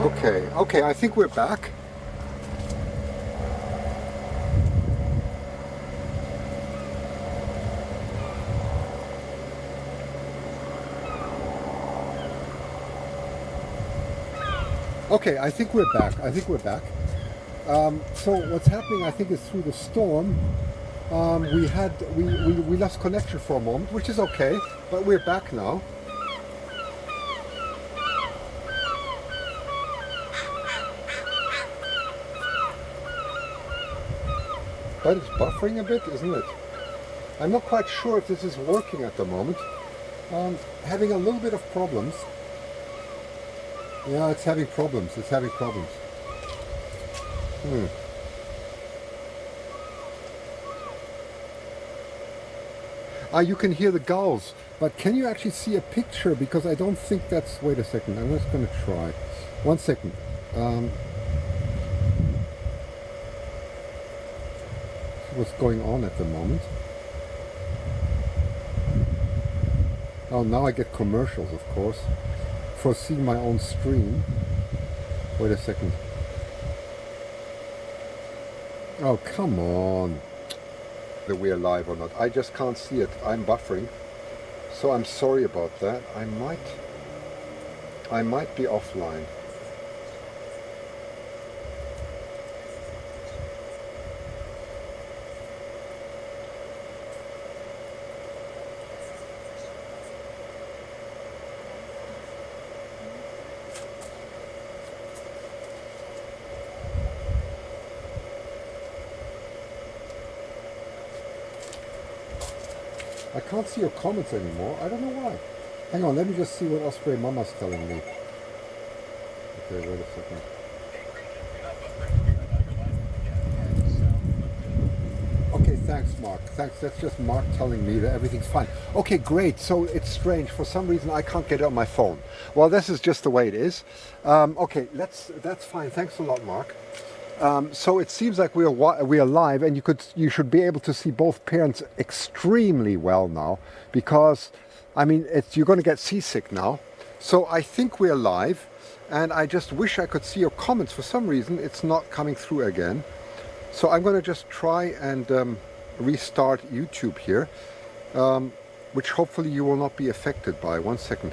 Okay, I think we're back. Okay, I think we're back. So what's happening, I think, is through the storm, we lost connection for a moment, which is okay, but we're back now. But it's buffering a bit, isn't it? I'm not quite sure if this is working at the moment. Having a little bit of problems. Yeah, it's having problems. You can hear the gulls, but can you actually see a picture? Because I don't think that's... Wait a second, I'm just going to try. 1 second. What's going on at the moment? Oh, now I get commercials, of course, for seeing my own stream. Wait a second. Oh, come on. That we are live or not. I just can't see it. I'm buffering. So I'm sorry about that. I might be offline. I can't see your comments anymore. I don't know why. Hang on, let me just see what Osprey Mama's telling me. Okay, wait a second. Okay, thanks, Mark. Thanks. That's just Mark telling me that everything's fine. Okay, great. So it's strange. For some reason, I can't get it on my phone. Well, this is just the way it is. Okay, that's fine. Thanks a lot, Mark. So it seems like we are live, and you should be able to see both parents extremely well now, because I mean you're going to get seasick now. So I think we are live, and I just wish I could see your comments. For some reason it's not coming through again. So I'm going to just try and restart YouTube here, which hopefully you will not be affected by. 1 second.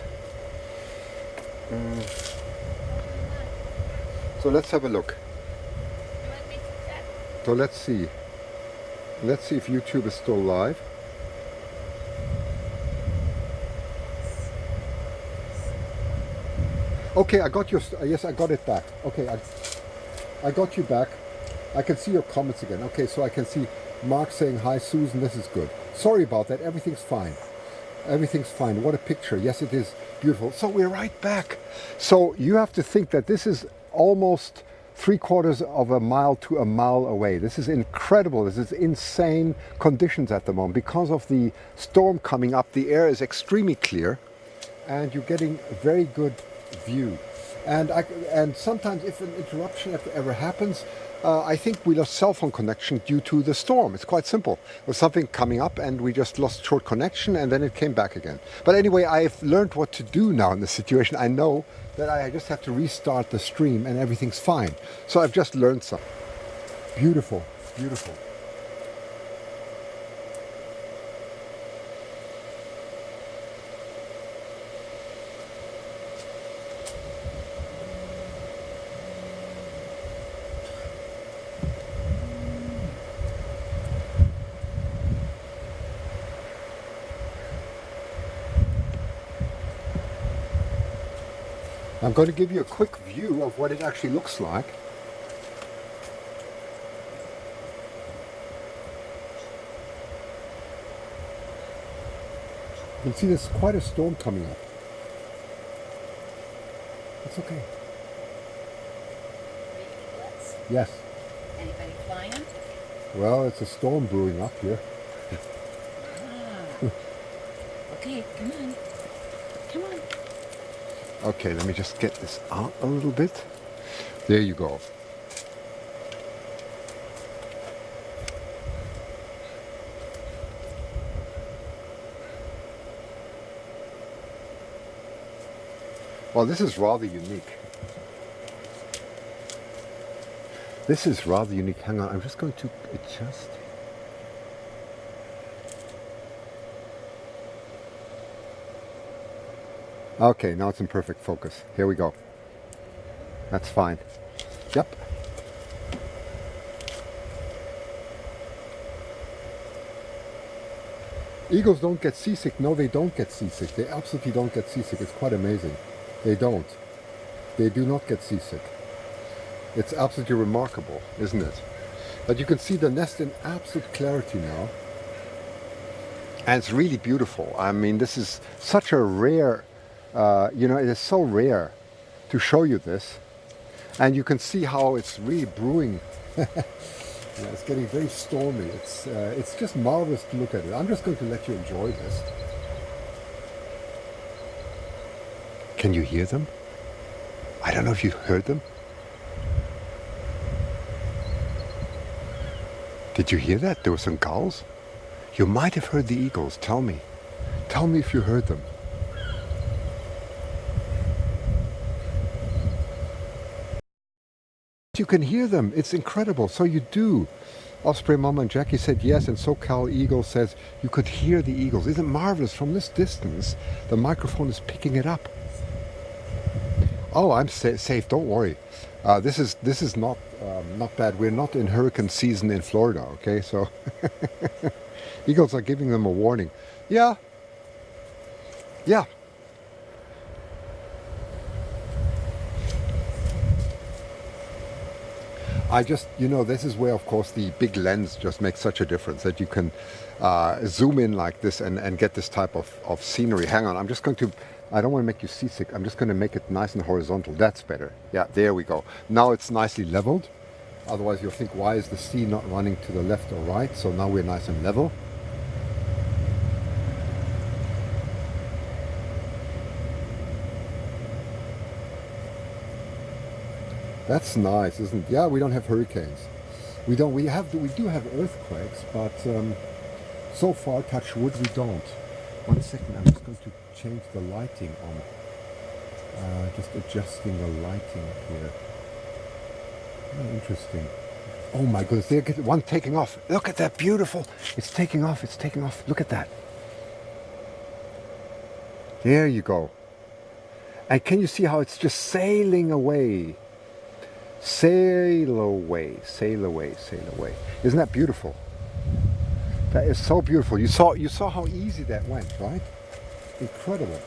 So let's have a look. So let's see if YouTube is still live. Okay, I got your... Yes, I got it back. Okay, I got you back. I can see your comments again. Okay, so I can see Mark saying, hi, Susan, this is good. Sorry about that, everything's fine. Everything's fine. What a picture. Yes, it is beautiful. So we're right back. So you have to think that this is almost 3/4 of a mile to a mile away. This is incredible. This is insane conditions at the moment. Because of the storm coming up, the air is extremely clear and you're getting a very good view. And sometimes if an interruption ever happens, I think we lost cell phone connection due to the storm. It's quite simple. There was something coming up and we just lost short connection, and then it came back again. But anyway, I've learned what to do now in this situation. I know that I just have to restart the stream and everything's fine. So I've just learned something. Beautiful, beautiful. I'm going to give you a quick view of what it actually looks like. You can see there's quite a storm coming up. It's okay. Yes. Anybody flying? Well, it's a storm brewing up here. Okay, come on. Come on. Okay, let me just get this out a little bit. There you go. Well, this is rather unique. This is rather unique. Hang on, I'm just going to adjust. Okay, now it's in perfect focus. Here we go. That's fine. Yep. Eagles don't get seasick. No, they don't get seasick. They absolutely don't get seasick. It's quite amazing. They don't. They do not get seasick. It's absolutely remarkable, isn't it? But you can see the nest in absolute clarity now. And it's really beautiful. I mean, this is such a rare, you know, it is so rare to show you this. And you can see how it's really brewing. Yeah, it's getting very stormy. It's just marvelous to look at it. I'm just going to let you enjoy this. Can you hear them? I don't know if you heard them. Did you hear that? There were some gulls. You might have heard the eagles. Tell me. Tell me if you heard them. You can hear them. It's incredible. So you do. Osprey Mama and Jackie said yes, and SoCal Eagle says you could hear the eagles. Isn't it marvelous? From this distance, the microphone is picking it up. Oh, I'm safe. Don't worry. This is not bad. We're not in hurricane season in Florida. Okay, so eagles are giving them a warning. Yeah. Yeah. I just, you know, this is where, of course, the big lens just makes such a difference that you can zoom in like this and get this type of scenery. Hang on, I'm just going to, I don't want to make you seasick. I'm just going to make it nice and horizontal. That's better. Yeah, there we go. Now it's nicely leveled. Otherwise you'll think, why is the sea not running to the left or right? So now we're nice and level. That's nice, isn't it? Yeah, we don't have hurricanes. We do have earthquakes, but so far, touch wood, we don't. 1 second, I'm just going to change the lighting on. Just adjusting the lighting here. Oh, interesting. Oh my goodness, there's one taking off. Look at that, beautiful. It's taking off, it's taking off. Look at that. There you go. And can you see how it's just sailing away? Sail away, sail away, sail away. Isn't that beautiful? That is so beautiful. You saw how easy that went, right? Incredible.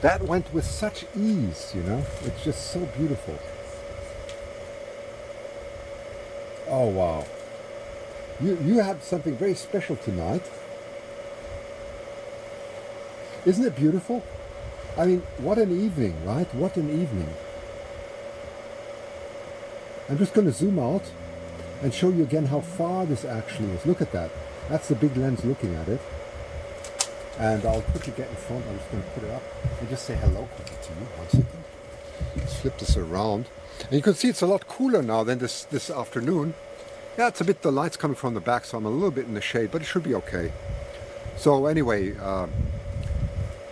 That went with such ease, you know? It's just so beautiful. Oh wow. You had something very special tonight. Isn't it beautiful? I mean, what an evening, right? What an evening. I'm just going to zoom out and show you again how far this actually is. Look at that. That's the big lens looking at it. And I'll quickly get in front. I'm just going to put it up and just say hello quickly to you. 1 second. Let's flip this around. And you can see it's a lot cooler now than this afternoon. Yeah, it's a bit, the light's coming from the back, so I'm a little bit in the shade, but it should be okay. So anyway,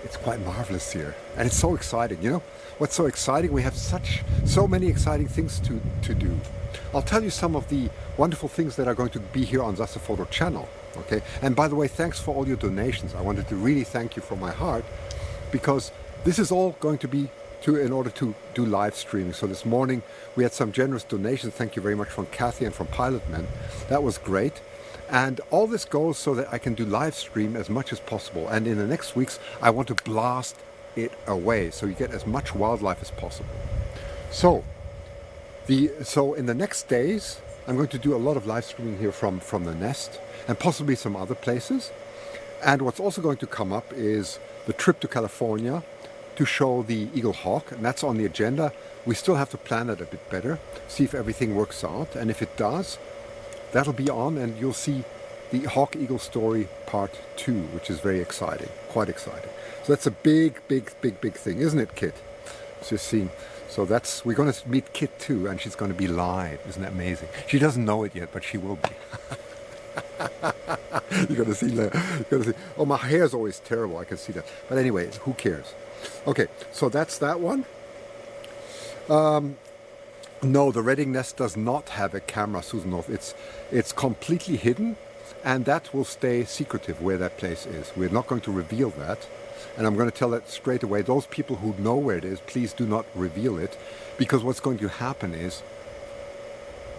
it's quite marvelous here. And it's so exciting, you know? What's so exciting? We have so many exciting things to do. I'll tell you some of the wonderful things that are going to be here on Sassofoto channel. Okay. And by the way, thanks for all your donations. I wanted to really thank you from my heart, because this is all going to be in order to do live streaming. So this morning we had some generous donations. Thank you very much from Kathy and from Pilotman. That was great. And all this goes so that I can do live stream as much as possible. And in the next weeks, I want to blast it away so you get as much wildlife as possible. So in the next days, I'm going to do a lot of live streaming here from the nest and possibly some other places. And what's also going to come up is the trip to California to show the eagle hawk, and that's on the agenda. We still have to plan that a bit better, see if everything works out, and if it does, that'll be on, and you'll see the Hawk Eagle story part 2, which is very exciting, quite exciting. So that's a big thing, isn't it, Kit? So we're going to meet Kit too, and she's going to be live. Isn't that amazing? She doesn't know it yet, but she will be. You're going to see. Oh, my hair is always terrible. I can see that. But anyway, who cares? Okay, so that's that one. No, the Reading nest does not have a camera, Susan North. It's completely hidden, and that will stay secretive where that place is. We're not going to reveal that, and I'm going to tell that straight away. Those people who know where it is, please do not reveal it, because what's going to happen is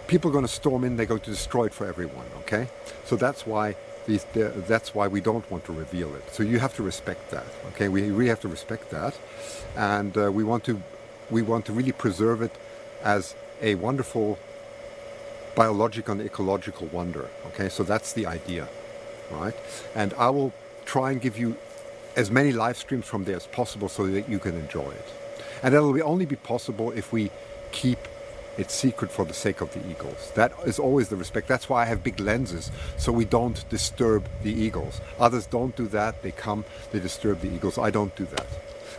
people are going to storm in. They're going to destroy it for everyone. Okay, so that's why we don't want to reveal it. So you have to respect that. Okay, we really have to respect that, and we want to really preserve it as a wonderful biological and ecological wonder. Okay, so that's the idea, right? And I will try and give you as many live streams from there as possible so that you can enjoy it. And that will only be possible if we keep it secret for the sake of the eagles. That is always the respect. That's why I have big lenses, so we don't disturb the eagles. Others don't do that. They come, they disturb the eagles. I don't do that.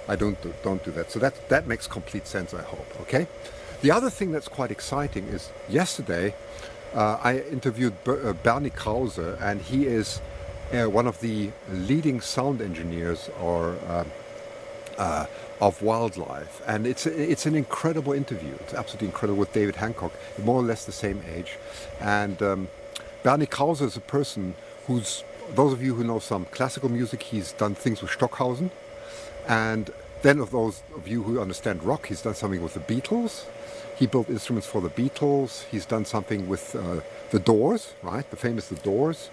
I don't do that. So that makes complete sense, I hope. Okay. The other thing that's quite exciting is yesterday I interviewed Bernie Krause, and he is one of the leading sound engineers of wildlife, and it's an incredible interview. It's absolutely incredible, with David Hancock, more or less the same age. And Bernie Krause is a person who's, those of you who know some classical music, he's done things with Stockhausen, and then of those of you who understand rock, he's done something with the Beatles. He built instruments for the Beatles. He's done something with the Doors, right? The famous The Doors.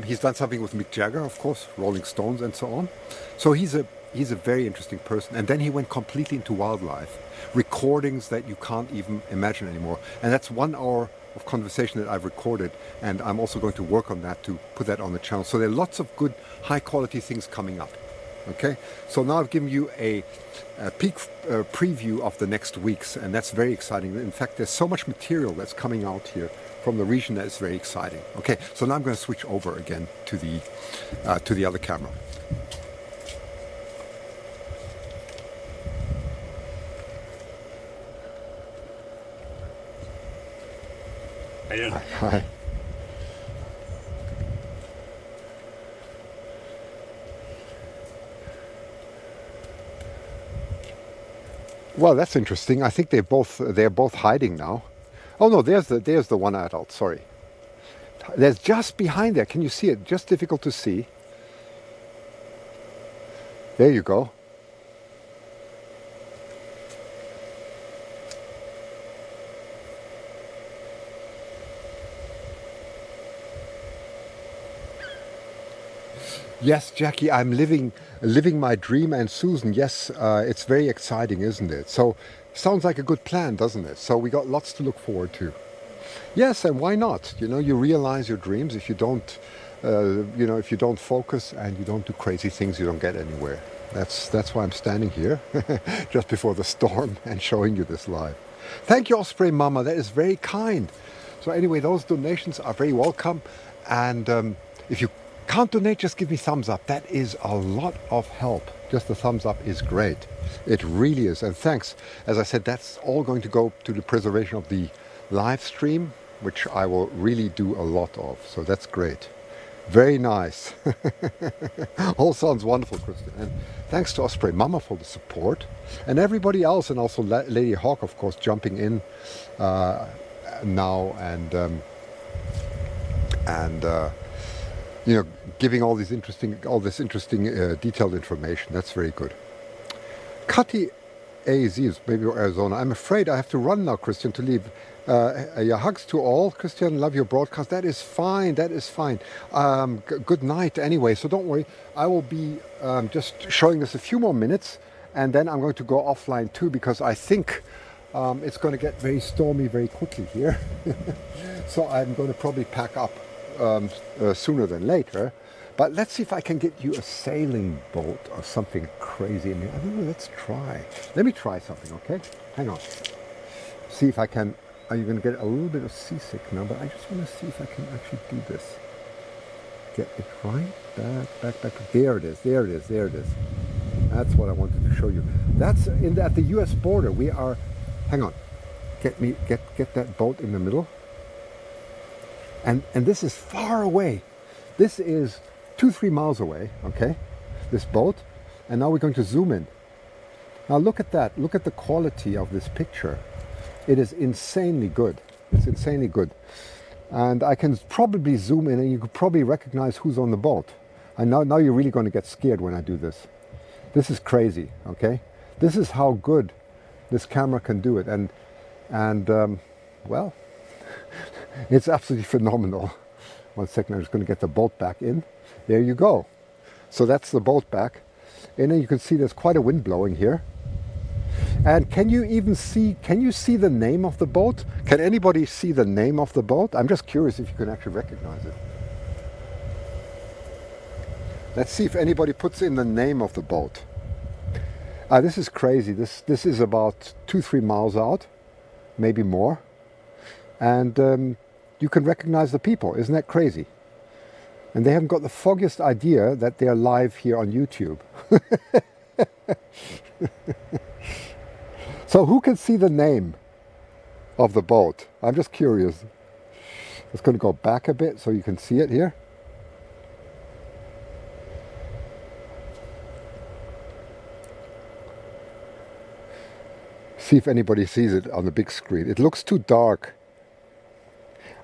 He's done something with Mick Jagger, of course, Rolling Stones, and so on. So he's a very interesting person. And then he went completely into wildlife, recordings that you can't even imagine anymore. And that's 1 hour of conversation that I've recorded, and I'm also going to work on that to put that on the channel. So there are lots of good, high-quality things coming up. Okay, so now I've given you a peek preview of the next weeks, and that's very exciting. In fact, there's so much material that's coming out here from the region that is very exciting. Okay, so now I'm going to switch over again to the other camera. Hi. Well, that's interesting. I think they're both hiding now. Oh no, there's the one adult. Sorry, there's just behind there. Can you see it? Just difficult to see. There you go. Yes, Jackie, I'm living my dream, and Susan, yes, it's very exciting, isn't it? So, sounds like a good plan, doesn't it? So we got lots to look forward to. Yes, and why not? You know, you realize your dreams. If you don't, if you don't focus and you don't do crazy things, you don't get anywhere. That's why I'm standing here, just before the storm, and showing you this live. Thank you, Osprey Mama. That is very kind. So anyway, those donations are very welcome, and if you can't donate, just give me thumbs up. That is a lot of help. Just the thumbs up is great. It really is. And thanks. As I said, that's all going to go to the preservation of the live stream, which I will really do a lot of. So that's great. Very nice. All sounds wonderful, Christian. And thanks to Osprey Mama for the support. And everybody else, and also Lady Hawk, of course, jumping in now and giving all this interesting detailed information. That's very good. Cutty AZ is maybe Arizona. I'm afraid I have to run now, Christian, to leave. Your hugs to all. Christian, love your broadcast. That is fine. That is fine. Good night anyway. So don't worry. I will be just showing this a few more minutes, and then I'm going to go offline too, because I think it's going to get very stormy very quickly here. So I'm going to probably pack up sooner than later. But let's see if I can get you a sailing boat or something crazy in here. I don't know, let's try. Let me try something, okay? Hang on. See if I can. Are you going to get a little bit of seasick now? But I just want to see if I can actually do this. Get it right. Back. There it is. There it is. There it is. That's what I wanted to show you. That's at the U.S. border. We are. Hang on. Get that boat in the middle. And this is far away. This is 2-3 miles away, okay, this boat. And now we're going to zoom in. Now look at that. Look at the quality of this picture. It is insanely good. It's insanely good. And I can probably zoom in and you could probably recognize who's on the boat. And now you're really going to get scared when I do this. This is crazy, okay? This is how good this camera can do it. And well, it's absolutely phenomenal. 1 second, I'm just going to get the boat back in. There you go. So that's the boat back. And then you can see there's quite a wind blowing here. And can you see the name of the boat? Can anybody see the name of the boat? I'm just curious if you can actually recognize it. Let's see if anybody puts in the name of the boat. This is crazy. This is about 2-3 miles out, maybe more. And you can recognize the people. Isn't that crazy? And they haven't got the foggiest idea that they're live here on YouTube. So who can see the name of the boat? I'm just curious. It's going to go back a bit so you can see it here. See if anybody sees it on the big screen. It looks too dark.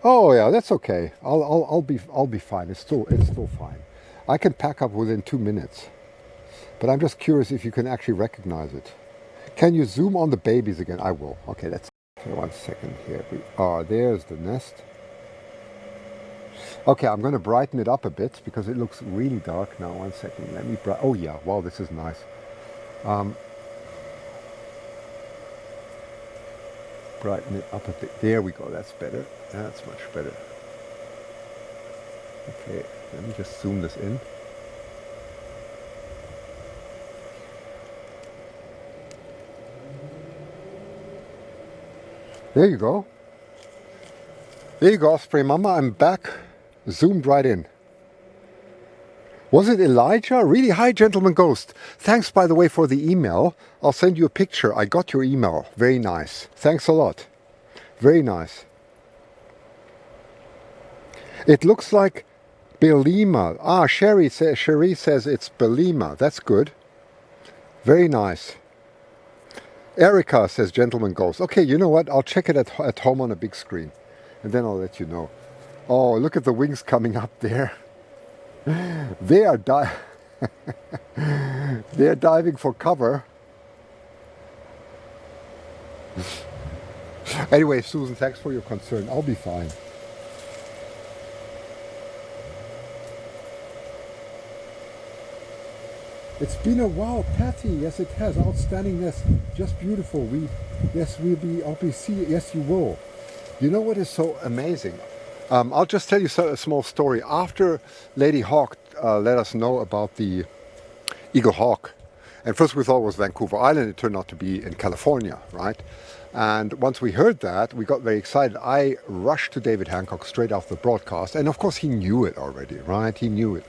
Oh yeah, that's okay. I'll be fine. It's still fine. I can pack up within 2 minutes. But I'm just curious if you can actually recognize it. Can you zoom on the babies again? I will. Okay, let's. Okay, 1 second here. We are. There's the nest. Okay, I'm going to brighten it up a bit because it looks really dark now. 1 second. Let me. Oh yeah. Wow, this is nice. Brighten it up a bit. There we go. That's better. That's much better. Okay, let me just zoom this in. There you go. There you go, Osprey Mama. I'm back. Zoomed right in. Was it Elijah? Really? Hi, Gentleman Ghost. Thanks, by the way, for the email. I'll send you a picture. I got your email. Very nice. Thanks a lot. Very nice. It looks like Belima. Ah, Cherie says it's Belima. That's good. Very nice. Erica says Gentleman Ghost. Okay, you know what? I'll check it at home on a big screen. And then I'll let you know. Oh, look at the wings coming up there. They are they're diving for cover. Anyway, Susan, thanks for your concern. I'll be fine. It's been a while, Patty. Yes, it has. Outstanding nest. Just beautiful. I'll be see. Yes, you will. You know what is so amazing? I'll just tell you a small story. After Lady Hawk let us know about the Eagle Hawk, and first we thought it was Vancouver Island. It turned out to be in California, right? And once we heard that, we got very excited. I rushed to David Hancock straight after the broadcast, and of course he knew it already, right? He knew it.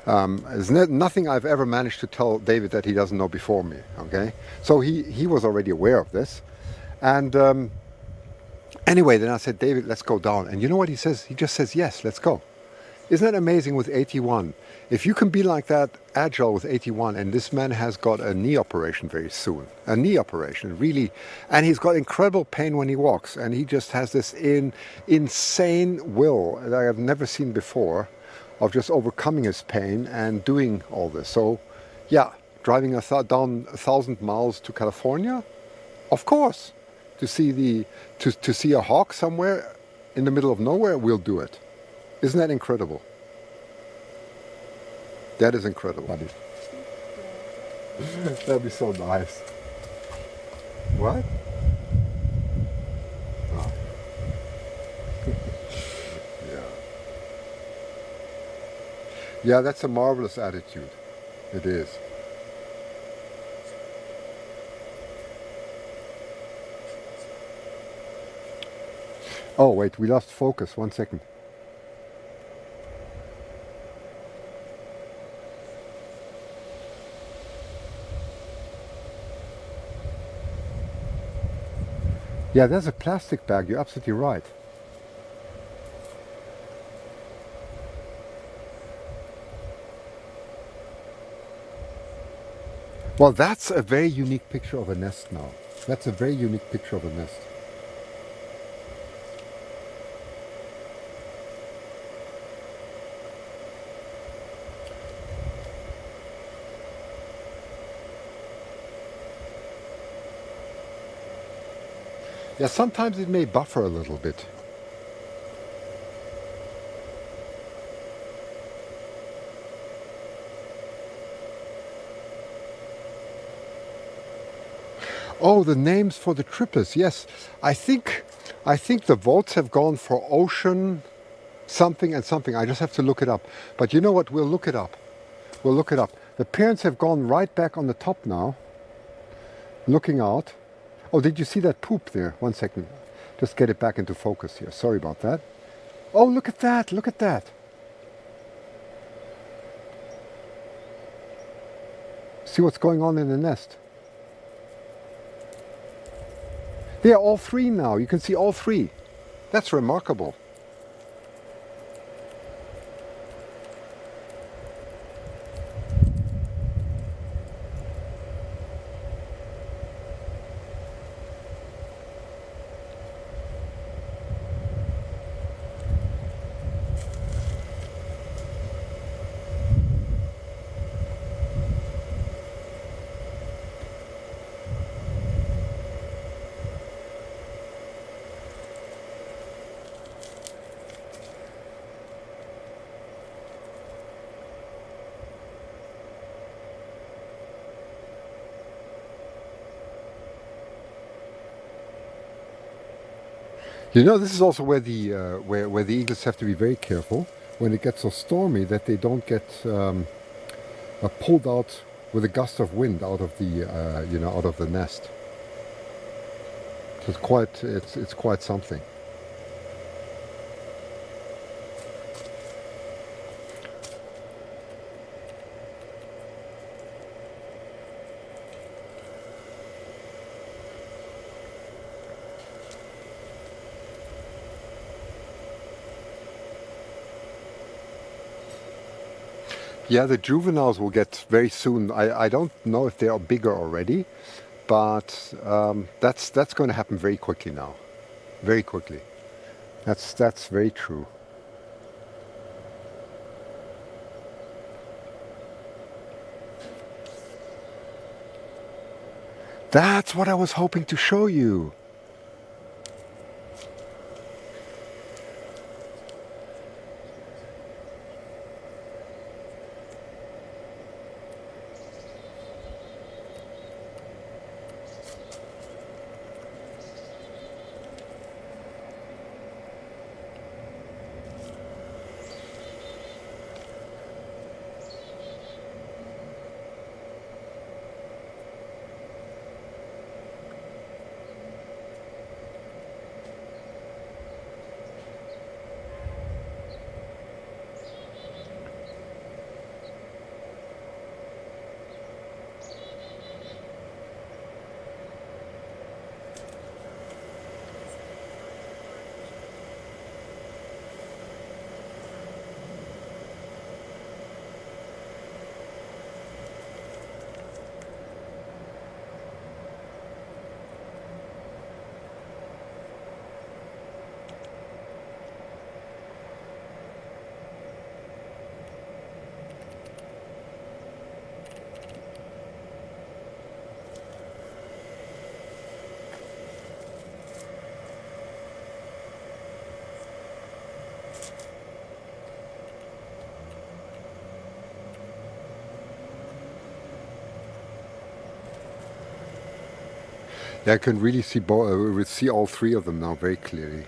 There's nothing I've ever managed to tell David that he doesn't know before me, okay? So he was already aware of this. And anyway, then I said, David, let's go down. And you know what he says? He just says, yes, let's go. Isn't that amazing with 81? If you can be like that agile with 81, and this man has got a knee operation very soon, a knee operation, really, and he's got incredible pain when he walks, and he just has this insane will that I have never seen before, of just overcoming his pain and doing all this. So, yeah, driving down 1,000 miles to California, of course, to see to see a hawk somewhere in the middle of nowhere, we'll do it. Isn't that incredible? That is incredible. That'd be so nice. What? Oh. Yeah. Yeah, that's a marvelous attitude. It is. Oh, wait, we lost focus. 1 second. Yeah, there's a plastic bag. You're absolutely right. Well, that's a very unique picture of a nest now. That's a very unique picture of a nest. Yeah, sometimes it may buffer a little bit. Oh, the names for the triplets. Yes, I think the votes have gone for ocean something and something. I just have to look it up. But you know what? We'll look it up. We'll look it up. The parents have gone right back on the top now, looking out. Oh, did you see that poop there? 1 second. Just get it back into focus here. Sorry about that. Oh, look at that. Look at that. See what's going on in the nest. They are all three now. You can see all three. That's remarkable. You know, this is also where the where the eagles have to be very careful when it gets so stormy that they don't get pulled out with a gust of wind out of the out of the nest. So it's quite something. Yeah, the juveniles will get very soon. I don't know if they are bigger already, but that's going to happen very quickly now. Very quickly. That's very true. That's what I was hoping to show you. Yeah, I can really see see all three of them now very clearly.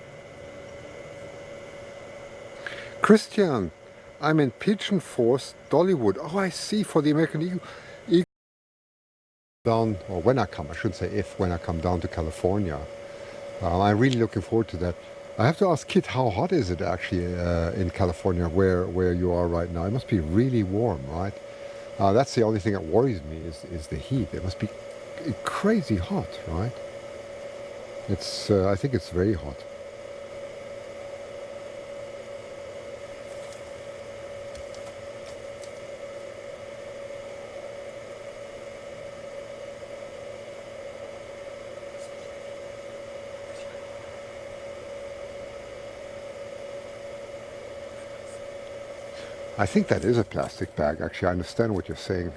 Christian, I'm in Pigeon Force, Dollywood. Oh, I see. For the American Eagle down, or when I come, I shouldn't say if, when I come down to California. I'm really looking forward to that. I have to ask Kit, how hot is it actually in California, where you are right now? It must be really warm, right? That's the only thing that worries me is the heat. It must be crazy hot, right? It's I think it's very hot. I think that is a plastic bag. Actually, I understand what you're saying.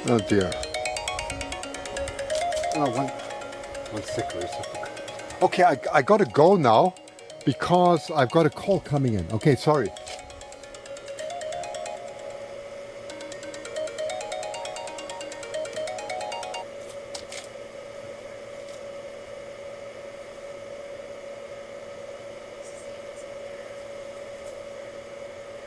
Oh dear. Oh, one second. Okay, I gotta go now because I've got a call coming in. Okay, sorry.